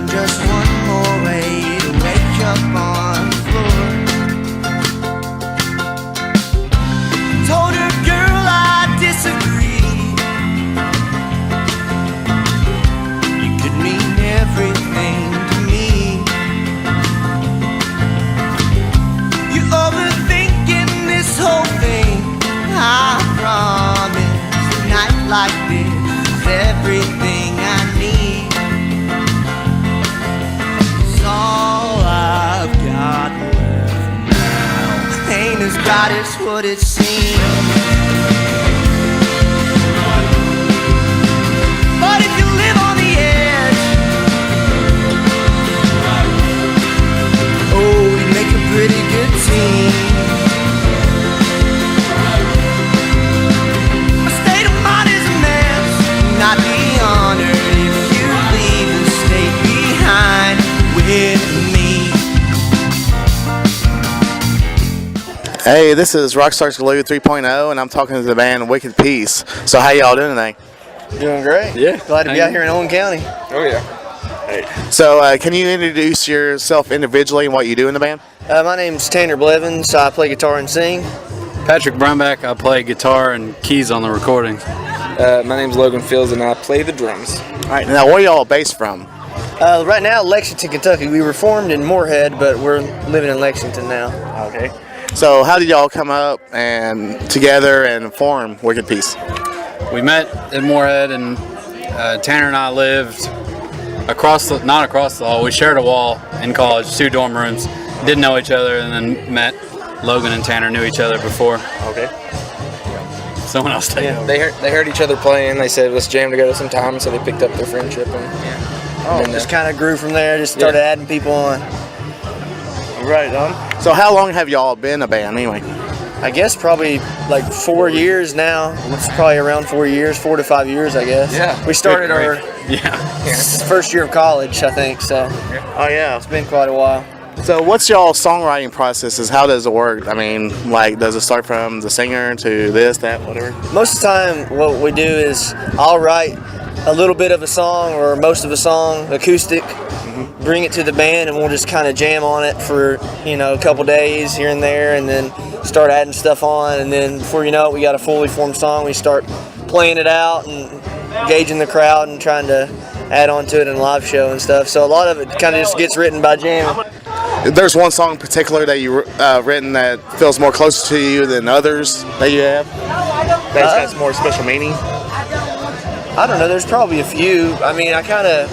just one more way to wake up on the floor. Told her, girl, I disagree. You could mean everything to me. You're overthinking this whole thing. I promise a night like this is everything I need. It's all I've got left now. Ain't as bright as what it seems. But if you live on the edge, oh, we make a pretty good team. My state of mind is a mess. Not be honored if you leave the state behind with me. Hey, this is Rockstars 3.0, and I'm talking to the band Wicked Peace. So how y'all doing today? Doing great. Yeah. Glad to be out here in Owen County. Oh, yeah. So can you introduce yourself individually and what you do in the band? My name's Tanner Blevins. I play guitar and sing. Patrick Brownback, I play guitar and keys on the recordings. My name's Logan Fields, and I play the drums. All right, now where y'all based from? Right now, Lexington, Kentucky. We were formed in Moorhead, but we're living in Lexington now. Okay. So how did y'all come up and together and form Wicked Peace? We met in Moorhead, and Tanner and I lived not across the hall. We shared a wall in college, 2 dorm rooms. Didn't know each other, and then met. Logan and Tanner knew each other before. Okay. Someone else take over. They heard each other playing. They said, let's jam together sometime, so they picked up their friendship. And Just kind of grew from there. Just started adding people on. Right on. So how long have y'all been a band anyway? I guess probably like 4 years now. It's probably around 4 years, 4 to 5 years, I guess. Yeah. We started our Yeah. first year of college, I think. So Oh yeah. it's been quite a while. So what's y'all songwriting processes? How does it work? I mean, like, does it start from the singer to this, that, whatever? Most of the time, what we do is I'll write a little bit of a song or most of a song, acoustic, bring it to the band, and we'll just kind of jam on it for, a couple days here and there, and then start adding stuff on, and then before you know it, we got a fully formed song. We start playing it out and gauging the crowd and trying to add on to it in a live show and stuff. So a lot of it kind of just gets written by jamming. There's one song in particular that you written that feels more close to you than others that you have? That's more special meaning? I don't know, there's probably a few. I mean, I kind of,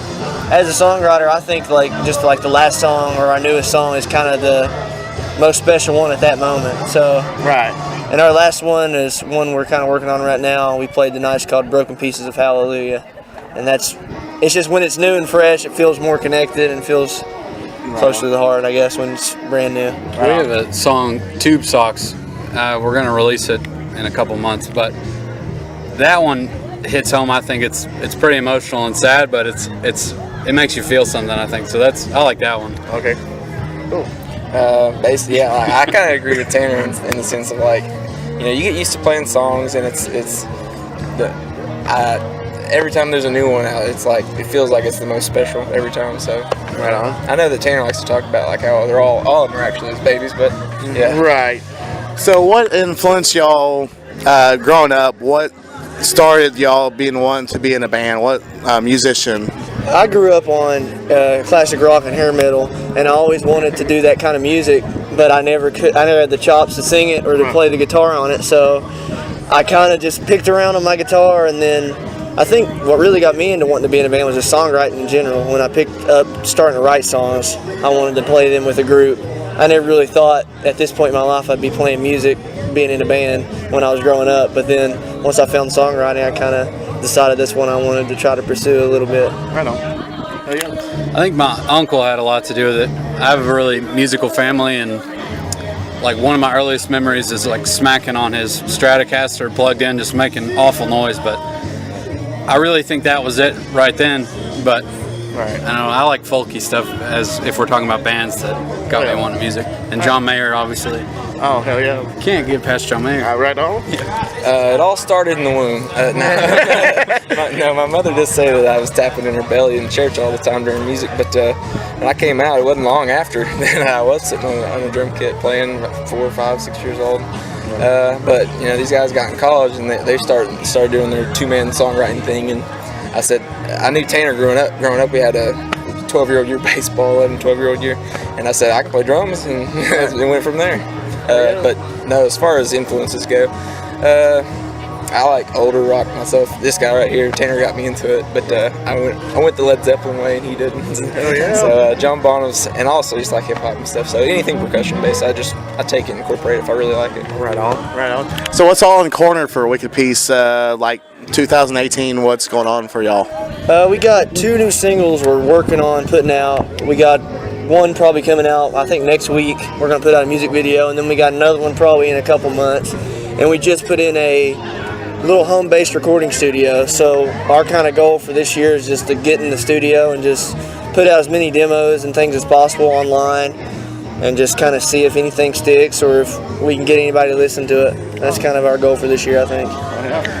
as a songwriter, I think just like the last song or our newest song is kind of the most special one at that moment. So, Right. And our last one is one we're kind of working on right now. We played tonight. It's called Broken Pieces of Hallelujah. And it's just when it's new and fresh, it feels more connected and feels closer to the heart, I guess, when it's brand new. We have a song, Tube Socks. We're going to release it in a couple months, but that one hits home. I think it's pretty emotional and sad, but it makes you feel something, I think. So I like that one. Okay. Cool. Basically, yeah, I kind of agree with Tanner in the sense of you get used to playing songs, and every time there's a new one out, it's it feels like it's the most special every time. So, Right on. I know that Tanner likes to talk about how they're all of them are actually his babies, but yeah. Right. So what influenced y'all growing up? What started y'all being one to be in a band? What musician? I grew up on classic rock and hair metal, and I always wanted to do that kind of music, but I never had the chops to sing it or to play the guitar on it. So I kind of just picked around on my guitar, and then I think what really got me into wanting to be in a band was just songwriting in general. When I picked up starting to write songs, I wanted to play them with a group. I never really thought at this point in my life I'd be playing music, being in a band when I was growing up. But then once I found songwriting, I kind of decided this one I wanted to try to pursue a little bit. Right on. Oh, yeah. I think my uncle had a lot to do with it. I have a really musical family, and one of my earliest memories is smacking on his Stratocaster plugged in, just making awful noise. But I really think that was it right then. But Right. I don't know. I like folky stuff as if we're talking about bands that got me wanting music. And John Mayer, obviously. Oh, hell yeah. Can't get past John Mayer. Right on. It all started in the womb. No, my mother did say that I was tapping in her belly in church all the time during music, but when I came out, it wasn't long after that I was sitting on a drum kit playing, 4, 5, 6 years old. But you know, these guys got in college and they started doing their 2-man songwriting thing, and I said I knew Tanner growing up. We had a 12-year-old year baseball, 11, 12-year-old year, and I said I can play drums, and it went from there. But no, as far as influences go, I like older rock myself. This guy right here, Tanner, got me into it, but I went the Led Zeppelin way, and he didn't. So John Bonham's, and also just like hip hop and stuff. So anything percussion based, I take it and incorporate it if I really like it. Right on. So what's all in the corner for Wicked Peace? Like 2018, what's going on for y'all? We got 2 new singles we're working on putting out. We got one probably coming out, I think, next week. We're going to put out a music video, and then we got another one probably in a couple months. And we just put in a little home-based recording studio. So our kind of goal for this year is just to get in the studio and just put out as many demos and things as possible online, and just kind of see if anything sticks or if we can get anybody to listen to it. That's kind of our goal for this year, I think.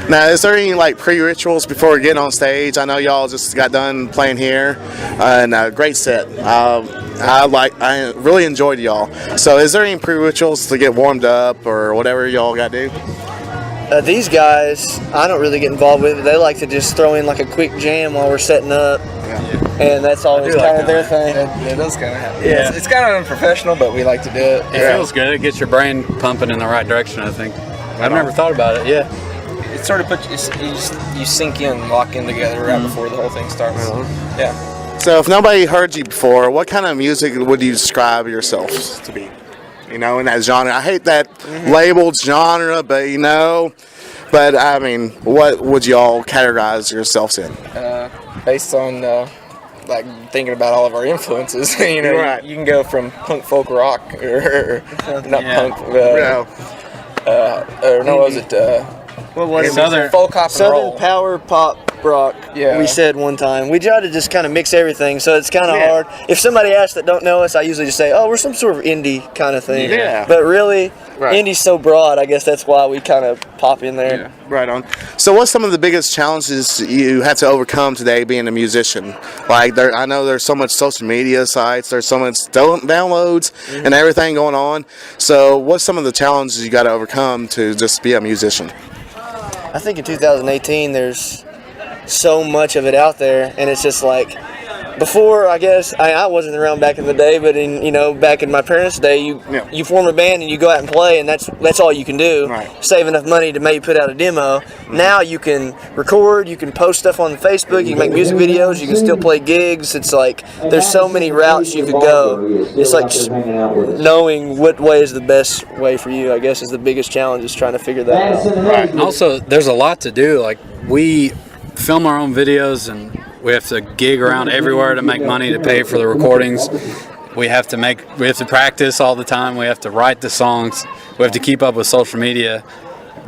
Now, is there any like pre-rituals before we get on stage? I know y'all just got done playing here, and great set. I really enjoyed y'all. So, is there any pre-rituals to get warmed up or whatever y'all got to do? These guys, I don't really get involved with it. They like to just throw in like a quick jam while we're setting up, and that's always kind of their thing. It does kind of happen. Yeah, it's kind of unprofessional, but we like to do it. It feels good. It gets your brain pumping in the right direction, I think. I've never thought about it. Yeah. It sort of puts you sink in, lock in together right before the whole thing starts. Yeah. So, if nobody heard you before, what kind of music would you describe yourselves to be? You know, in that genre. I hate that labeled genre, but I mean, what would y'all categorize yourselves in? Based on like thinking about all of our influences, you know, Right. you can go from punk folk rock or not punk. What was it? What was it? Southern Folk hop and Southern roll. power pop rock. Yeah. We said one time. We try to just kind of mix everything, so it's kind of hard. If somebody asks that don't know us, I usually just say, "Oh, we're some sort of indie kind of thing." Yeah. But really, Right. indie's so broad. I guess that's why we kind of pop in there. Right on. So, what's some of the biggest challenges you have to overcome today being a musician? Like, I know there's so much social media sites, there's so much downloads and everything going on. So, what's some of the challenges you got to overcome to just be a musician? I think in 2018, there's so much of it out there, and it's just like, before, I guess, I wasn't around back in the day, but back in my parents' day, you form a band and you go out and play, and that's all you can do. Right. Save enough money to maybe put out a demo. Now you can record, you can post stuff on Facebook, you can make music videos, you can still play gigs. It's like there's so many routes you could go. It's like just knowing what way is the best way for you, I guess, is the biggest challenge, is trying to figure that out. Right. And also, there's a lot to do. Like, we film our own videos, and we have to gig around everywhere to make money to pay for the recordings. We have to practice all the time. We have to write the songs. We have to keep up with social media,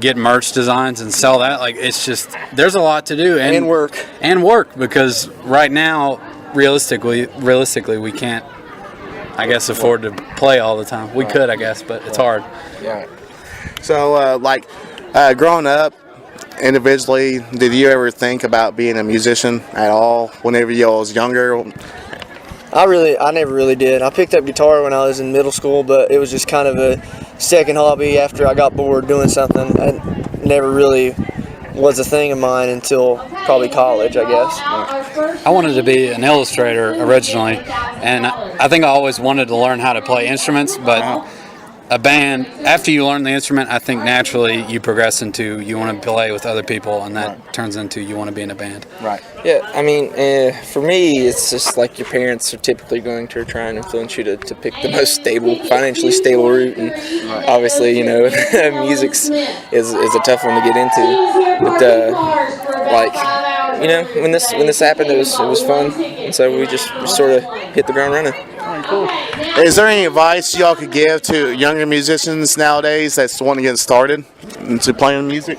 get merch designs and sell that. Like, it's just, there's a lot to do. And work. And work, because right now, realistically, we can't, I guess, afford to play all the time. We could, I guess, but it's hard. Yeah. So, growing up individually, did you ever think about being a musician at all whenever you was younger? I never really did. I picked up guitar when I was in middle school, but it was just kind of a second hobby after I got bored doing something. It never really was a thing of mine until probably college, I guess. I wanted to be an illustrator originally, and I think I always wanted to learn how to play instruments, but a band, after you learn the instrument, I think naturally you progress into you want to play with other people, and that turns into you want to be in a band. Right. Yeah, I mean, for me, it's just like your parents are typically going to try and influence you to pick the most financially stable route, and obviously, music's is a tough one to get into. But when this happened, it was fun, and so we just sort of hit the ground running. Cool. Is there any advice y'all could give to younger musicians nowadays that's want to get started into playing music?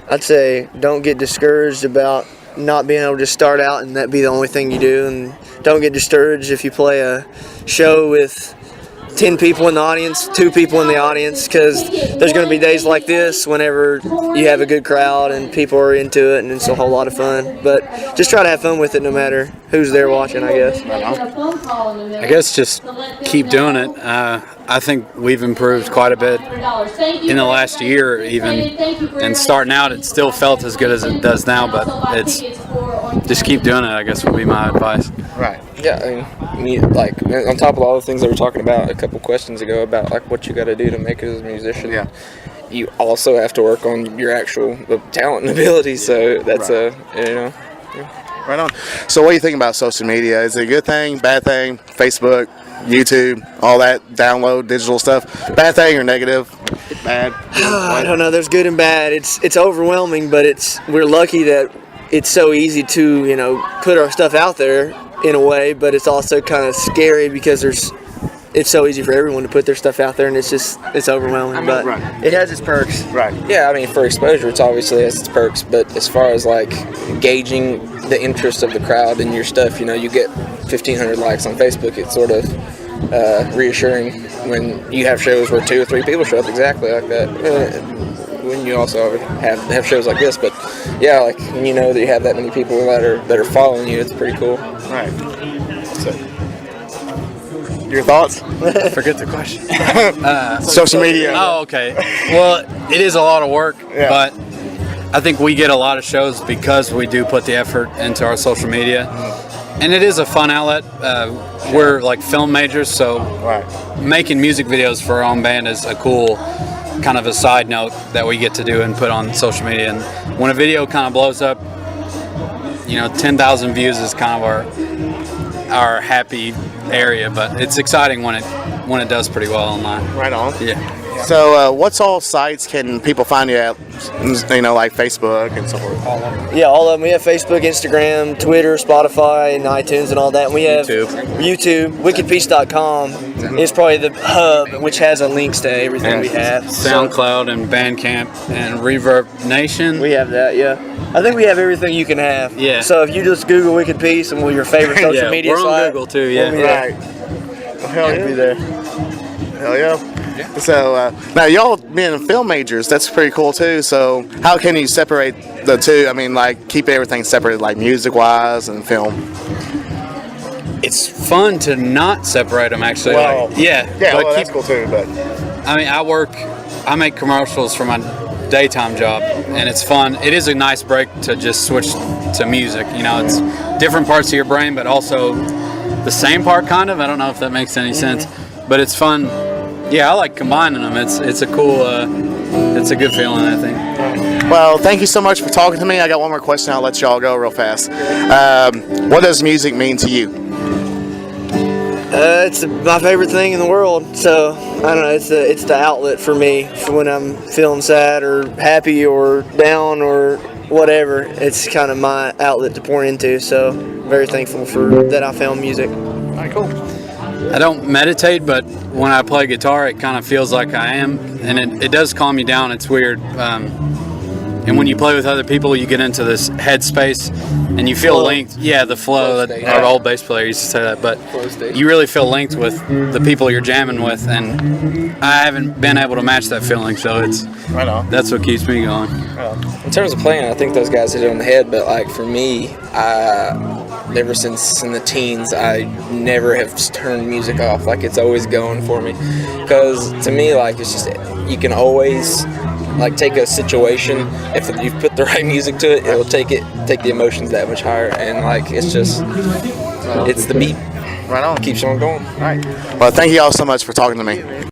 I'd say don't get discouraged about not being able to just start out and that be the only thing you do, and don't get discouraged if you play a show with 10 people in the audience, 2 people in the audience, because there's going to be days like this whenever you have a good crowd and people are into it, and it's a whole lot of fun. But just try to have fun with it no matter who's there watching, I guess. I guess just keep doing it. I think we've improved quite a bit in the last year even, and starting out it still felt as good as it does now, but it's just keep doing it, I guess, would be my advice. Right. Yeah, I mean, like on top of all the things that we were talking about a couple questions ago about like what you got to do to make it as a musician. Yeah. You also have to work on your actual talent and ability. So that's Right on. So what do you think about social media? Is it a good thing, bad thing? Facebook, YouTube, all that download digital stuff. Bad thing or negative? Bad. I don't know. There's good and bad. It's overwhelming, but we're lucky that it's so easy to put our stuff out there in a way, but it's also kind of scary because it's so easy for everyone to put their stuff out there, and it's overwhelming. But it has its perks. Right. Yeah, I mean, for exposure, it's obviously has its perks, but as far as like gauging the interest of the crowd in your stuff, you get 1,500 likes on Facebook. It's sort of reassuring when you have shows where 2 or 3 people show up exactly like that. When you also have shows like this, but yeah, like when you know that you have that many people that are following you, it's pretty cool. Right. So, your thoughts? Forget the question. Social media. Oh, okay. Well, it is a lot of work, Yeah. but I think we get a lot of shows because we do put the effort into our social media. And it is a fun outlet. We're like film majors, so making music videos for our own band is a cool kind of a side note that we get to do and put on social media. And when a video kind of blows up, 10,000 views is kind of our happy area, but it's exciting when it does pretty well online. Right on. Yeah. So, what's all sites can people find you at? Like Facebook and so forth. Yeah, all of them. We have Facebook, Instagram, Twitter, Spotify, and iTunes, and all that. And we have YouTube. WickedPeace.com is probably the hub, which has links to everything we have. SoundCloud and Bandcamp and Reverb Nation. We have that, yeah. I think we have everything you can have. Yeah. So if you just Google Wicked Peace and your favorite social media we're on site, Google too. Yeah. Right. Hell yeah. be there. Hell yeah. So now y'all being film majors, that's pretty cool too. So how can you separate the two? I mean, like keep everything separated, like music-wise and film. It's fun to not separate them, actually. Well, yeah, well, that's cool too. But I mean, I make commercials for my daytime job, and it's fun. It is a nice break to just switch to music. It's different parts of your brain, but also the same part, kind of. I don't know if that makes any sense, but it's fun. Yeah, I like combining them. It's a cool, it's a good feeling, I think. Well, thank you so much for talking to me. I got one more question. I'll let y'all go real fast. What does music mean to you? It's my favorite thing in the world. So I don't know. It's the outlet for me for when I'm feeling sad or happy or down or whatever. It's kind of my outlet to pour into. So very thankful for that. I found music. All right, cool. I don't meditate, but when I play guitar, it kind of feels like I am, and it does calm you down. It's weird. And when you play with other people, you get into this headspace, and you feel linked. Yeah, the flow. Our old bass player used to say that, but you really feel linked with the people you're jamming with, and I haven't been able to match that feeling. So that's what keeps me going. In terms of playing, I think those guys hit it on the head. But like for me, ever since in the teens, I never have turned music off. Like it's always going for me, because to me, like it's just you can always like take a situation, if you put the right music to it, it'll take the emotions that much higher, and like it's the beat. Right on. Keeps on going. All right. Well, thank you all so much for talking to me.